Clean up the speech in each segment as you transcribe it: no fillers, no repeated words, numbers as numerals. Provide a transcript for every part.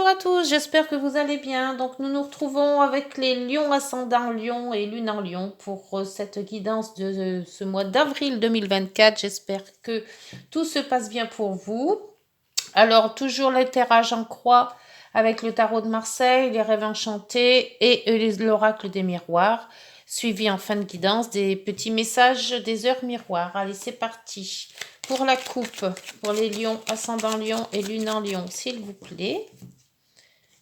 Bonjour à tous, j'espère que vous allez bien. Donc nous nous retrouvons avec les lions ascendant lion et lune en lion pour cette guidance de ce mois d'avril 2024. J'espère que tout se passe bien pour vous. Alors toujours l'éthérage en croix avec le tarot de Marseille, les rêves enchantés et l'oracle des miroirs, suivi en fin de guidance des petits messages des heures miroirs. Allez, c'est parti. Pour la coupe, pour les lions, ascendant lion et lune en lion, s'il vous plaît.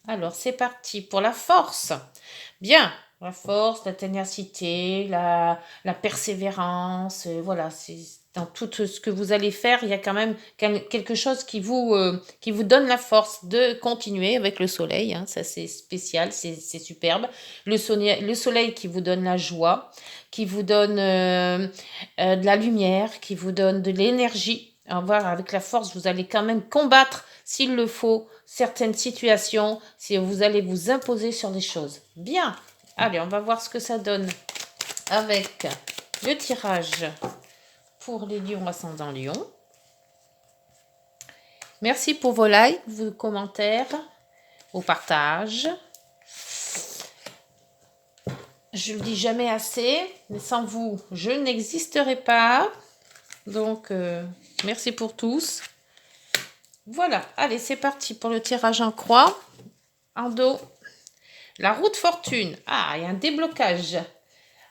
Alors, c'est parti pour la force. Bien, la force, la ténacité, la persévérance, voilà, c'est dans tout ce que vous allez faire, il y a quand même quelque chose qui vous donne la force de continuer avec le soleil, hein, ça c'est spécial, c'est superbe. Le soleil qui vous donne la joie, qui vous donne de la lumière, qui vous donne de l'énergie. Au revoir, avec la force, vous allez quand même combattre, s'il le faut, certaines situations, si vous allez vous imposer sur les choses. Bien, allez, on va voir ce que ça donne avec le tirage pour les lions ascendant lion. Merci pour vos likes, vos commentaires, vos partages. Je le dis jamais assez, mais sans vous, je n'existerai pas. Donc, merci pour tous. Voilà, allez, c'est parti pour le tirage en croix. En dos, la roue de fortune. Ah, il y a un déblocage.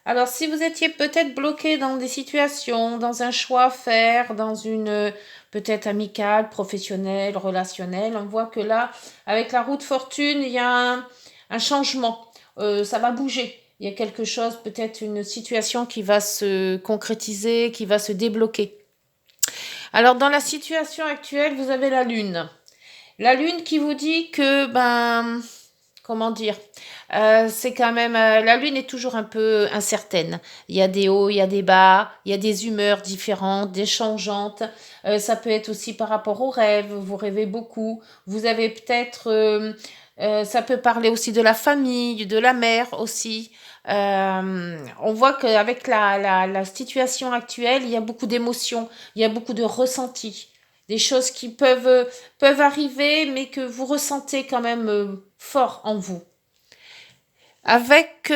Alors, si vous étiez peut-être bloqué dans des situations, dans un choix à faire, dans une peut-être amicale, professionnelle, relationnelle, on voit que là, avec la roue de fortune, il y a un changement. Ça va bouger. Il y a quelque chose, peut-être une situation qui va se concrétiser, qui va se débloquer. Alors, dans la situation actuelle, vous avez la lune. La lune qui vous dit que, comment dire, c'est quand même, la lune est toujours un peu incertaine. Il y a des hauts, il y a des bas, il y a des humeurs différentes, des changeantes. Ça peut être aussi par rapport aux rêves. Vous rêvez beaucoup. Vous avez peut-être, ça peut parler aussi de la famille, de la mère aussi. On voit qu'avec la situation actuelle, il y a beaucoup d'émotions, il y a beaucoup de ressentis. Des choses qui peuvent arriver, mais que vous ressentez quand même fort en vous. Avec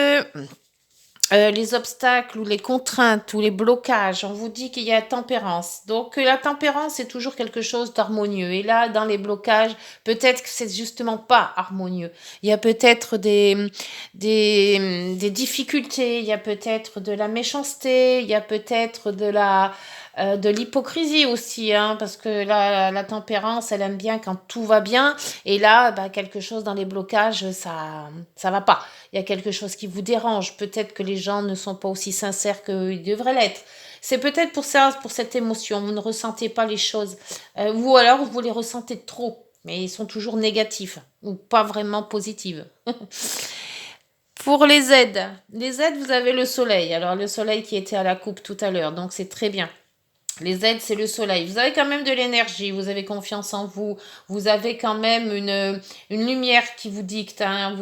les obstacles ou les contraintes ou les blocages, on vous dit qu'il y a tempérance. Donc la tempérance est toujours quelque chose d'harmonieux. Et là, dans les blocages, peut-être que c'est justement pas harmonieux. Il y a peut-être des difficultés, il y a peut-être de la méchanceté, il y a peut-être de l'hypocrisie aussi, hein, parce que la tempérance, elle aime bien quand tout va bien, et là, quelque chose dans les blocages, ça va pas. Il y a quelque chose qui vous dérange. Peut-être que les gens ne sont pas aussi sincères qu'ils devraient l'être. C'est peut-être pour ça, pour cette émotion. Vous ne ressentez pas les choses. Ou alors, vous les ressentez trop. Mais ils sont toujours négatifs. Ou pas vraiment positifs. Pour les aides, vous avez le soleil. Alors, le soleil qui était à la coupe tout à l'heure. Donc, c'est très bien. Les aides, c'est le soleil. Vous avez quand même de l'énergie, vous avez confiance en vous, vous avez quand même une lumière qui vous dicte, hein.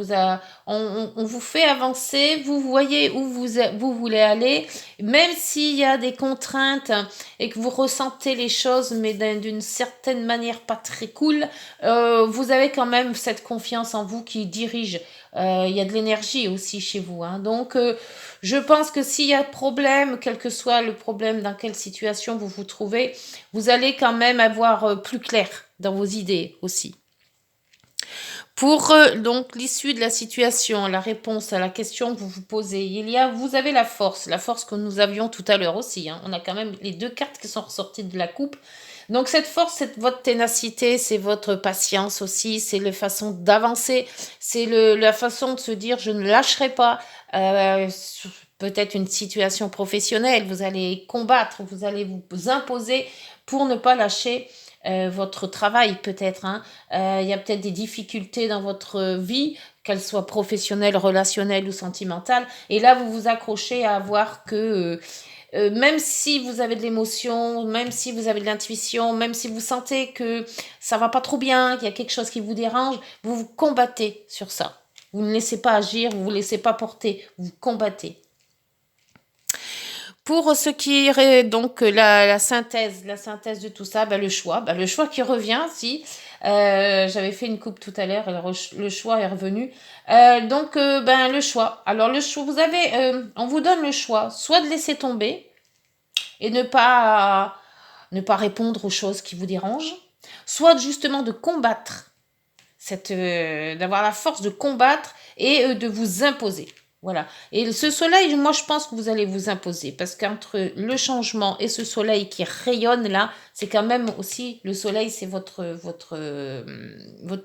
On vous fait avancer, vous voyez où vous voulez aller, même s'il y a des contraintes et que vous ressentez les choses, mais d'une certaine manière pas très cool, vous avez quand même cette confiance en vous qui dirige. Il y a de l'énergie aussi chez vous, hein. Donc, je pense que s'il y a problème, quel que soit le problème, dans quelle situation vous vous trouvez, vous allez quand même avoir plus clair dans vos idées aussi. Pour donc l'issue de la situation, la réponse à la question que vous vous posez, vous avez la force que nous avions tout à l'heure aussi, hein. On a quand même les deux cartes qui sont ressorties de la coupe. Donc cette force, c'est votre ténacité, c'est votre patience aussi, c'est la façon d'avancer, c'est la façon de se dire je ne lâcherai pas. Peut-être une situation professionnelle, vous allez combattre, vous allez vous imposer pour ne pas lâcher votre travail peut-être, hein. Il y a peut-être des difficultés dans votre vie, qu'elles soient professionnelles, relationnelles ou sentimentales, et là vous vous accrochez à voir que même si vous avez de l'émotion, même si vous avez de l'intuition, même si vous sentez que ça va pas trop bien, qu'il y a quelque chose qui vous dérange, vous vous combattez sur ça. Vous ne laissez pas agir, vous ne vous laissez pas porter, vous combattez. Pour ce qui est donc la synthèse de tout ça, le choix qui revient, si j'avais fait une coupe tout à l'heure, et le choix est revenu. Le choix. Alors le choix, on vous donne le choix, soit de laisser tomber et ne pas répondre aux choses qui vous dérangent, soit justement de combattre, d'avoir la force de combattre et de vous imposer. Voilà. Et ce soleil, moi, je pense que vous allez vous imposer parce qu'entre le changement et ce soleil qui rayonne là, c'est quand même aussi le soleil, c'est votre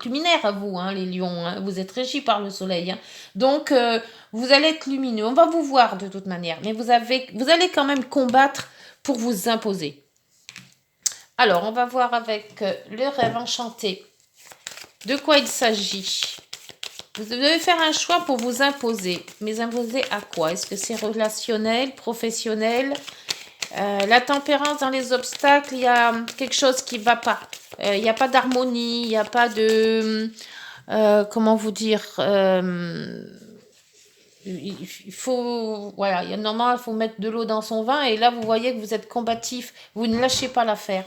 luminaire à vous, hein, les lions. Hein. Vous êtes régis par le soleil. Hein. Donc, vous allez être lumineux. On va vous voir de toute manière, mais vous allez quand même combattre pour vous imposer. Alors, on va voir avec le rêve enchanté. De quoi il s'agit? Vous devez faire un choix pour vous imposer. Mais imposer à quoi? Est-ce que c'est relationnel, professionnel? La tempérance dans les obstacles, il y a quelque chose qui ne va pas. Il n'y a pas d'harmonie, il n'y a pas de... comment vous dire il faut... Voilà, normalement, il faut mettre de l'eau dans son vin. Et là, vous voyez que vous êtes combatif. Vous ne lâchez pas l'affaire.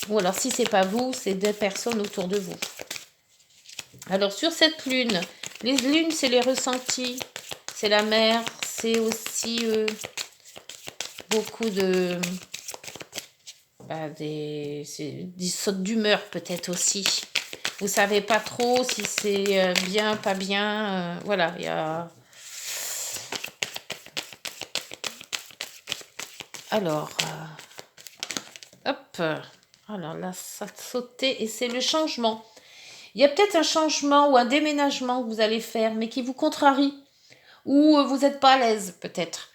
Ou alors, si c'est pas vous, c'est des personnes autour de vous. Alors, sur cette lune, les lunes, c'est les ressentis, c'est la mer, c'est aussi beaucoup de... des sautes d'humeur, peut-être aussi. Vous savez pas trop si c'est bien, pas bien. Voilà, il y a... Alors, hop. Alors là, ça a sauté et c'est le changement. Il y a peut-être un changement ou un déménagement que vous allez faire, mais qui vous contrarie. Ou vous n'êtes pas à l'aise, peut-être.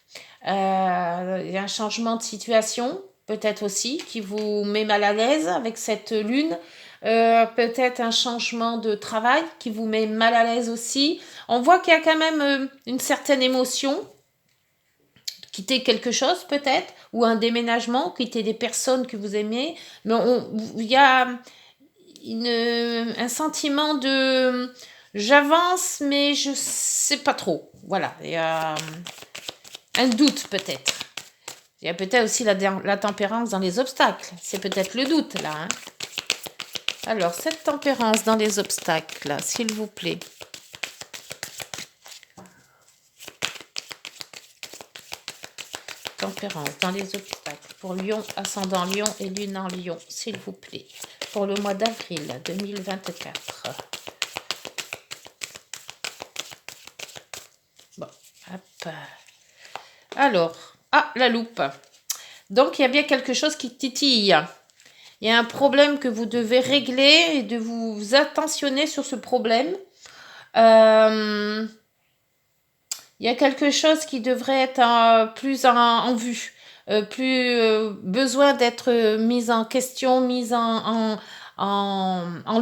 Il y a un changement de situation, peut-être aussi, qui vous met mal à l'aise avec cette lune. Peut-être un changement de travail qui vous met mal à l'aise aussi. On voit qu'il y a quand même une certaine émotion. Quitter quelque chose, peut-être, ou un déménagement, quitter des personnes que vous aimez. Mais il y a un sentiment de j'avance mais je sais pas trop. Voilà, il y a un doute peut-être. Il y a peut-être aussi la tempérance dans les obstacles. C'est peut-être le doute là. Hein. Alors, cette tempérance dans les obstacles, là, s'il vous plaît. Tempérance dans les obstacles pour Lion, ascendant Lion et lune en Lion, s'il vous plaît. Pour le mois d'avril 2024. Bon, hop. Alors, la loupe. Donc, il y a bien quelque chose qui titille. Il y a un problème que vous devez régler et de vous attentionner sur ce problème. Il y a quelque chose qui devrait être plus en vue. Plus besoin d'être mis en question, mis en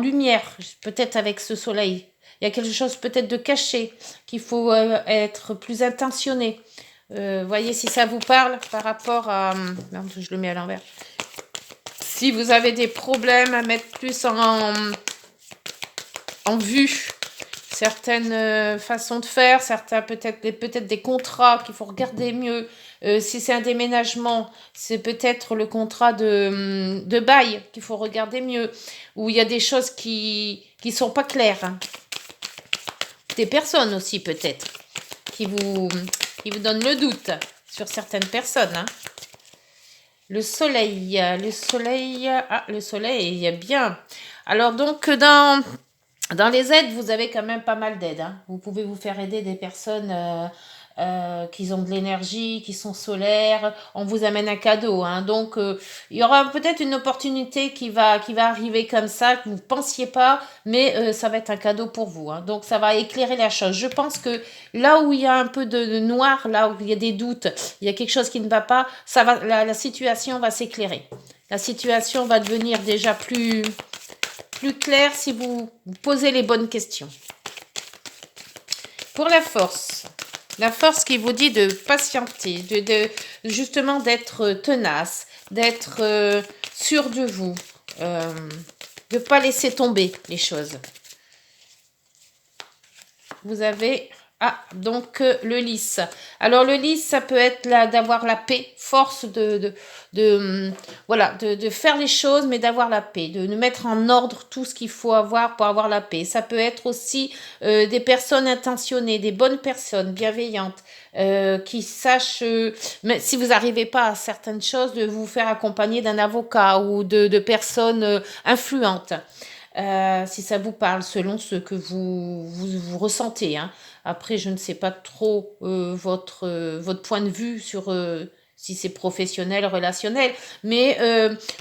lumière, peut-être avec ce soleil. Il y a quelque chose peut-être de caché, qu'il faut être plus intentionné. Voyez si ça vous parle par rapport à... Merde, je le mets à l'envers. Si vous avez des problèmes à mettre plus en vue, certaines façons de faire, certains peut-être des contrats qu'il faut regarder mieux. Si c'est un déménagement, c'est peut-être le contrat de bail qu'il faut regarder mieux. Où il y a des choses qui sont pas claires. Hein. Des personnes aussi peut-être qui vous donnent le doute sur certaines personnes. Hein. Le soleil, le soleil est bien. Alors donc dans les aides, vous avez quand même pas mal d'aides. Hein. Vous pouvez vous faire aider des personnes qui ont de l'énergie, qui sont solaires. On vous amène un cadeau. Hein. Donc, il y aura peut-être une opportunité qui va arriver comme ça, que vous ne pensiez pas, mais ça va être un cadeau pour vous. Hein. Donc, ça va éclairer la chose. Je pense que là où il y a un peu de noir, là où il y a des doutes, il y a quelque chose qui ne va pas, la situation va s'éclairer. La situation va devenir déjà plus clair si vous posez les bonnes questions. Pour la force qui vous dit de patienter, de justement d'être tenace, d'être sûr de vous, de ne pas laisser tomber les choses. Vous avez Ah, donc le lys. Alors le lys, ça peut être d'avoir la paix, force voilà, de faire les choses, mais d'avoir la paix, de mettre en ordre tout ce qu'il faut avoir pour avoir la paix. Ça peut être aussi des personnes intentionnées, des bonnes personnes, bienveillantes, qui sachent, mais si vous n'arrivez pas à certaines choses, de vous faire accompagner d'un avocat ou de personnes influentes. Si ça vous parle, selon ce que vous ressentez, hein. Après, je ne sais pas trop votre point de vue sur si c'est professionnel, relationnel, mais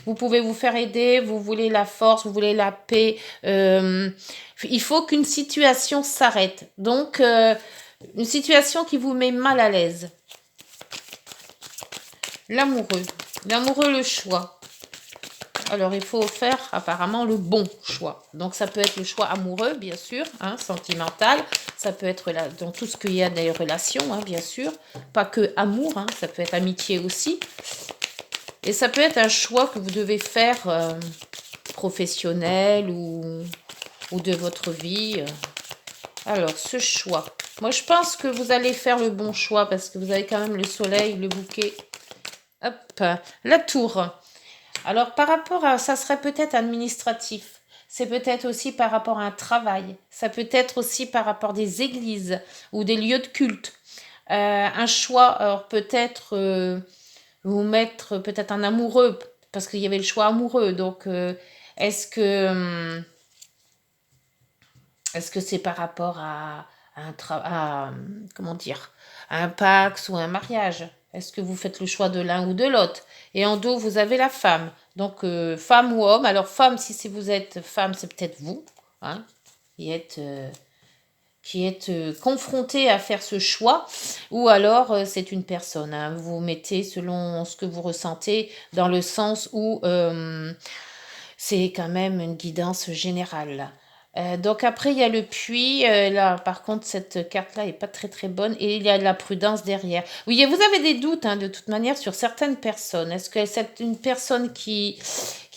vous pouvez vous faire aider, vous voulez la force, vous voulez la paix. Il faut qu'une situation s'arrête. Donc, une situation qui vous met mal à l'aise. L'amoureux. L'amoureux, le choix. Alors, il faut faire apparemment le bon choix. Donc, ça peut être le choix amoureux, bien sûr, hein, sentimental. Ça peut être dans tout ce qu'il y a des relations, hein, bien sûr. Pas que amour, hein, ça peut être amitié aussi. Et ça peut être un choix que vous devez faire professionnel ou de votre vie. Alors, ce choix. Moi, je pense que vous allez faire le bon choix parce que vous avez quand même le soleil, le bouquet. Hop, la tour. Alors, par rapport à ça, serait peut-être administratif. C'est peut-être aussi par rapport à un travail. Ça peut être aussi par rapport à des églises ou des lieux de culte. Un choix, alors peut-être vous mettre peut-être un amoureux, parce qu'il y avait le choix amoureux. Donc, est-ce que est-ce que c'est par rapport comment dire, à un Pacs ou un mariage? Est-ce que vous faites le choix de l'un ou de l'autre? Et en dos, vous avez la femme. Donc, femme ou homme. Alors, femme, si vous êtes femme, c'est peut-être vous, hein, qui êtes confronté à faire ce choix. Ou alors, c'est une personne. Hein. Vous mettez selon ce que vous ressentez, dans le sens où c'est quand même une guidance générale. Donc après, il y a le puits. Là, par contre, cette carte-là est pas très très bonne. Et il y a de la prudence derrière. Oui, vous avez des doutes, hein, de toute manière, sur certaines personnes. Est-ce que c'est une personne qui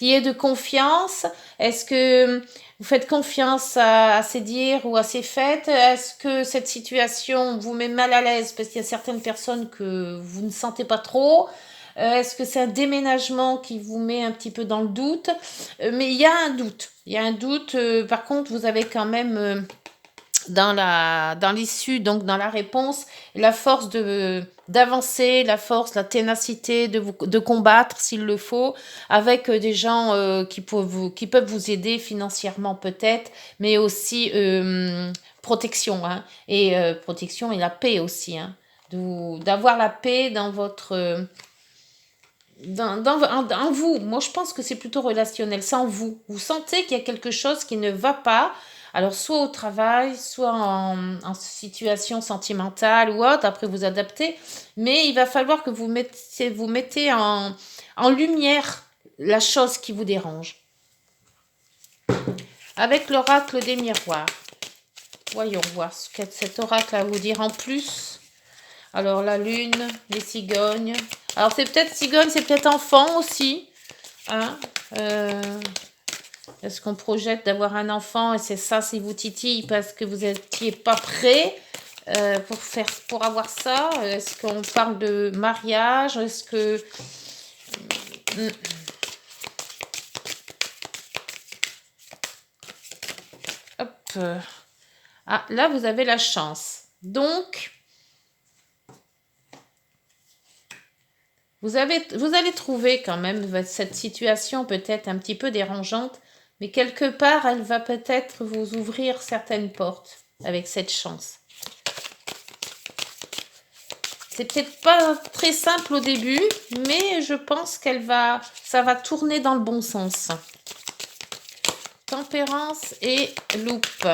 est de confiance? Est-ce que vous faites confiance à ses dires ou à ses faits? Est-ce que cette situation vous met mal à l'aise parce qu'il y a certaines personnes que vous ne sentez pas trop? Est-ce que c'est un déménagement qui vous met un petit peu dans le doute? Mais il y a un doute. Il y a un doute. Par contre, vous avez quand même dans l'issue, donc dans la réponse, la force d'avancer, la force, la ténacité de combattre s'il le faut, avec des gens qui peuvent vous aider financièrement peut-être, mais aussi protection, hein, et protection et la paix aussi, hein, d'avoir la paix dans votre en vous. Moi, je pense que c'est plutôt relationnel. C'est en vous. Vous sentez qu'il y a quelque chose qui ne va pas. Alors, soit au travail, soit en situation sentimentale ou autre. Après, vous adaptez. Mais il va falloir que vous mettez en lumière la chose qui vous dérange. Avec l'oracle des miroirs. Voyons voir ce que cet oracle a à vous dire en plus. Alors, la lune, les cigognes. Alors, c'est peut-être cigogne, c'est peut-être enfant aussi. Hein, est-ce qu'on projette d'avoir un enfant et c'est ça, si vous titille parce que vous n'étiez pas prêt pour avoir ça? Est-ce qu'on parle de mariage? Est-ce que... Hop. Ah, là, vous avez la chance. Donc... Vous allez trouver quand même cette situation peut-être un petit peu dérangeante, mais quelque part, elle va peut-être vous ouvrir certaines portes avec cette chance. C'est peut-être pas très simple au début, mais je pense ça va tourner dans le bon sens. Tempérance et loupe.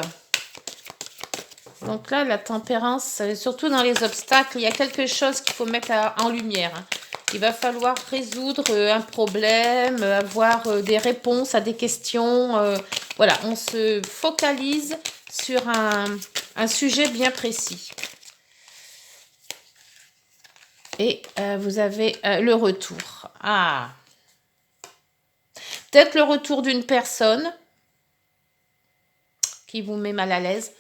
Donc là, la tempérance, surtout dans les obstacles, il y a quelque chose qu'il faut mettre en lumière. Hein. Il va falloir résoudre un problème, avoir des réponses à des questions. Voilà, on se focalise sur un sujet bien précis. Et vous avez le retour. Ah, peut-être le retour d'une personne qui vous met mal à l'aise.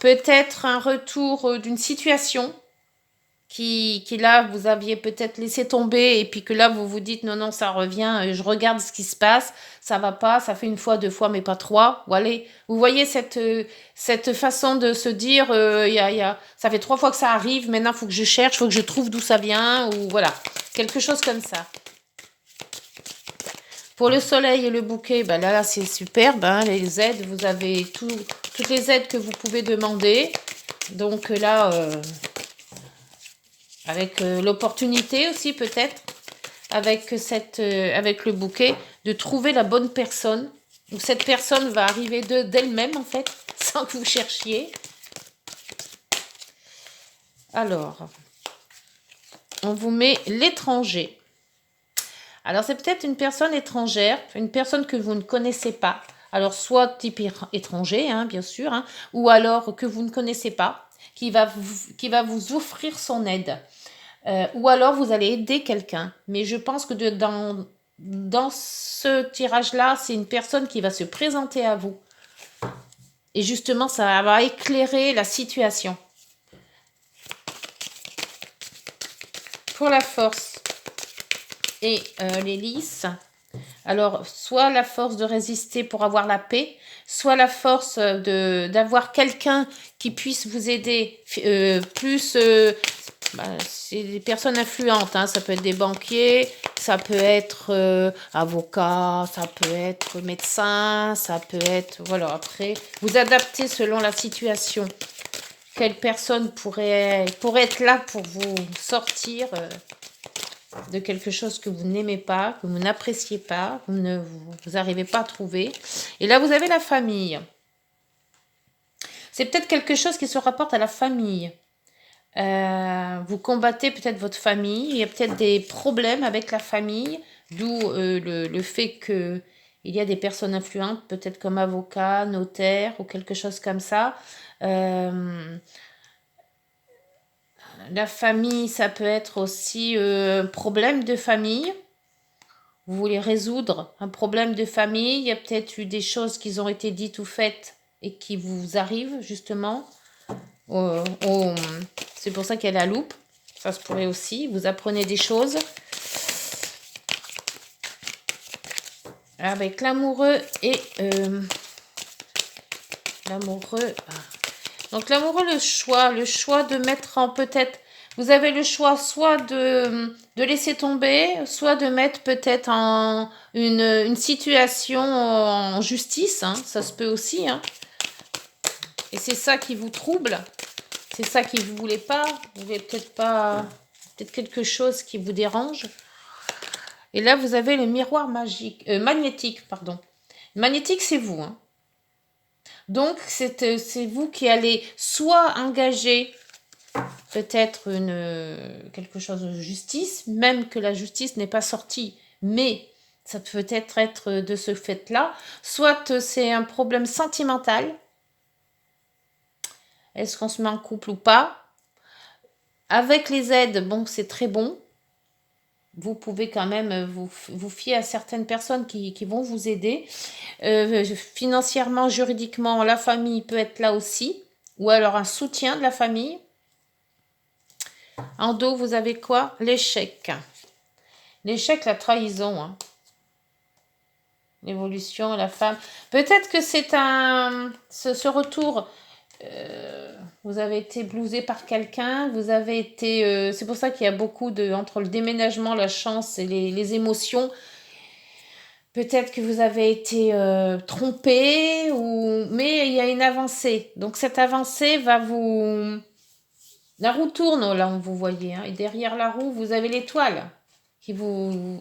Peut-être un retour d'une situation qui là, vous aviez peut-être laissé tomber et puis que là, vous vous dites non, non, ça revient, je regarde ce qui se passe, ça va pas, ça fait une fois, deux fois, mais pas trois. Voilà. Vous voyez cette façon de se dire, ça fait 3 fois que ça arrive, maintenant, il faut que je cherche, il faut que je trouve d'où ça vient, ou voilà, quelque chose comme ça. Pour le soleil et le bouquet, ben là c'est superbe, hein, les aides, vous avez toutes les aides que vous pouvez demander. Donc là, avec l'opportunité aussi peut-être, avec le bouquet, de trouver la bonne personne. Où cette personne va arriver d'elle-même en fait, sans que vous cherchiez. Alors, on vous met l'étranger. Alors, c'est peut-être une personne étrangère, une personne que vous ne connaissez pas. Alors, soit type étranger, hein, bien sûr, hein, ou alors que vous ne connaissez pas, qui va vous offrir son aide. Ou alors, vous allez aider quelqu'un. Mais je pense que dans ce tirage-là, c'est une personne qui va se présenter à vous. Et justement, ça va éclairer la situation. Pour la force et les lys, alors soit la force de résister pour avoir la paix, soit la force d'avoir quelqu'un qui puisse vous aider plus. C'est des personnes influentes, hein, ça peut être des banquiers, ça peut être avocat, ça peut être médecin, ça peut être... Voilà, après, vous adaptez selon la situation. Quelle personne pourrait être là pour vous sortir de quelque chose que vous n'aimez pas, que vous n'appréciez pas, vous n'arrivez pas à trouver. Et là, vous avez la famille. C'est peut-être quelque chose qui se rapporte à la famille. Vous combattez peut-être votre famille, il y a peut-être des problèmes avec la famille, d'où le fait que il y a des personnes influentes, peut-être comme avocat, notaire ou quelque chose comme ça. La famille, ça peut être aussi un problème de famille. Vous voulez résoudre un problème de famille. Il y a peut-être eu des choses qui ont été dites ou faites et qui vous arrivent justement. C'est pour ça qu'il y a la loupe. Ça se pourrait aussi. Vous apprenez des choses. Avec l'amoureux et... l'amoureux... Donc l'amoureux, le choix de mettre en peut-être... Vous avez le choix soit de laisser tomber, soit de mettre peut-être en une situation en justice. Hein, ça se peut aussi. Hein. Et c'est ça qui vous trouble. C'est ça qui vous voulez pas. Vous voulez peut-être pas... Peut-être quelque chose qui vous dérange. Et là, vous avez le miroir magnétique, pardon. Magnétique, c'est vous. Hein. Donc, c'est vous qui allez soit engager peut-être quelque chose de justice, même que la justice n'est pas sortie, mais ça peut être de ce fait-là, soit c'est un problème sentimental. Est-ce qu'on se met en couple ou pas? Avec les aides, bon, c'est très bon. Vous pouvez quand même vous fier à certaines personnes qui vont vous aider. Financièrement, juridiquement, la famille peut être là aussi. Ou alors un soutien de la famille. En dos, vous avez quoi? L'échec. L'échec, la trahison. Hein. L'évolution, la femme. Peut-être que c'est ce retour... vous avez été blousé par quelqu'un, vous avez été... c'est pour ça qu'il y a beaucoup entre le déménagement, la chance et les émotions. Peut-être que vous avez été trompé, mais il y a une avancée. Donc cette avancée va vous... La roue tourne, là, vous voyez. Hein, et derrière la roue, vous avez l'étoile.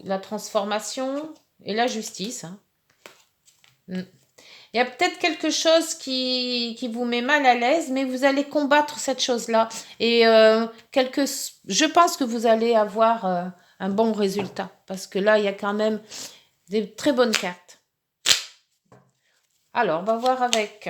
La transformation et la justice. Hein. Il y a peut-être quelque chose qui vous met mal à l'aise, mais vous allez combattre cette chose-là. Et je pense que vous allez avoir un bon résultat. Parce que là, il y a quand même des très bonnes cartes. Alors, on va voir avec.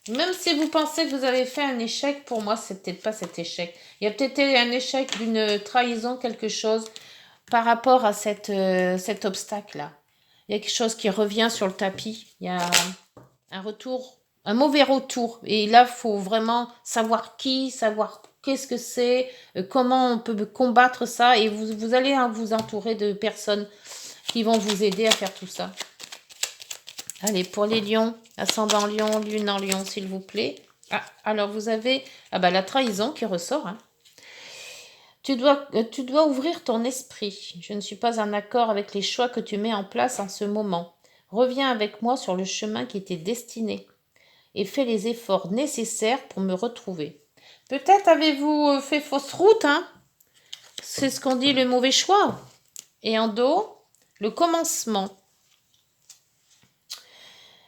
Même si vous pensez que vous avez fait un échec, pour moi, c'est peut-être pas cet échec. Il y a peut-être un échec d'une trahison, quelque chose, par rapport à cet obstacle-là. Il y a quelque chose qui revient sur le tapis. Il y a un retour, un mauvais retour. Et là, il faut vraiment savoir qui, savoir qu'est-ce que c'est, comment on peut combattre ça. Et vous allez vous entourer de personnes qui vont vous aider à faire tout ça. Allez, pour les lions, ascendant lion, lune en lion, s'il vous plaît. Ah, alors vous avez la trahison qui ressort. Hein. Tu dois ouvrir ton esprit. Je ne suis pas en accord avec les choix que tu mets en place en ce moment. Reviens avec moi sur le chemin qui t'est destiné et fais les efforts nécessaires pour me retrouver. Peut-être avez-vous fait fausse route, hein? C'est ce qu'on dit le mauvais choix. Et en dos, le commencement.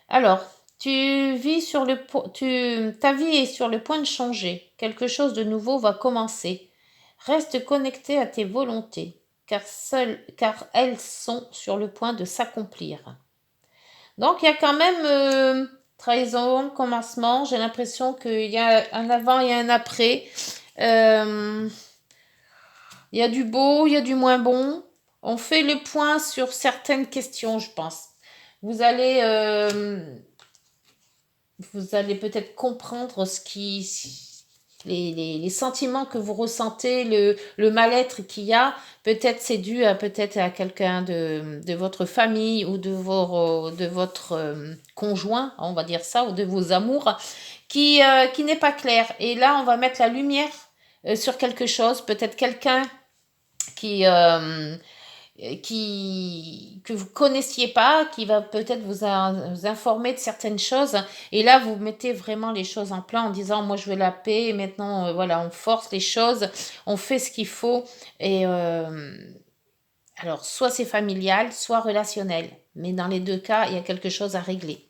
Alors, ta vie est sur le point de changer. Quelque chose de nouveau va commencer. Reste connecté à tes volontés, car elles sont sur le point de s'accomplir. Donc, il y a quand même trahison, commencement. J'ai l'impression qu'il y a un avant et un après. Il y a du beau, il y a du moins bon. On fait le point sur certaines questions, je pense. Vous allez peut-être comprendre les sentiments que vous ressentez, le mal-être qu'il y a. Peut-être c'est dû à quelqu'un de votre famille ou de votre conjoint, on va dire ça, ou de vos amours, qui n'est pas clair. Et là, on va mettre la lumière sur quelque chose, peut-être quelqu'un qui que vous connaissiez pas, qui va peut-être vous informer de certaines choses. Et là, vous mettez vraiment les choses en plan en disant, moi, je veux la paix. Et maintenant, voilà, on force les choses, on fait ce qu'il faut. Et alors, soit c'est familial, soit relationnel. Mais dans les deux cas, il y a quelque chose à régler.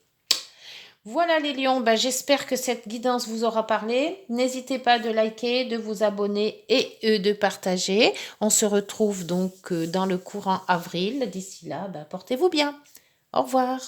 Voilà les lions, j'espère que cette guidance vous aura parlé. N'hésitez pas de liker, de vous abonner et de partager. On se retrouve donc dans le courant avril. D'ici là, portez-vous bien. Au revoir.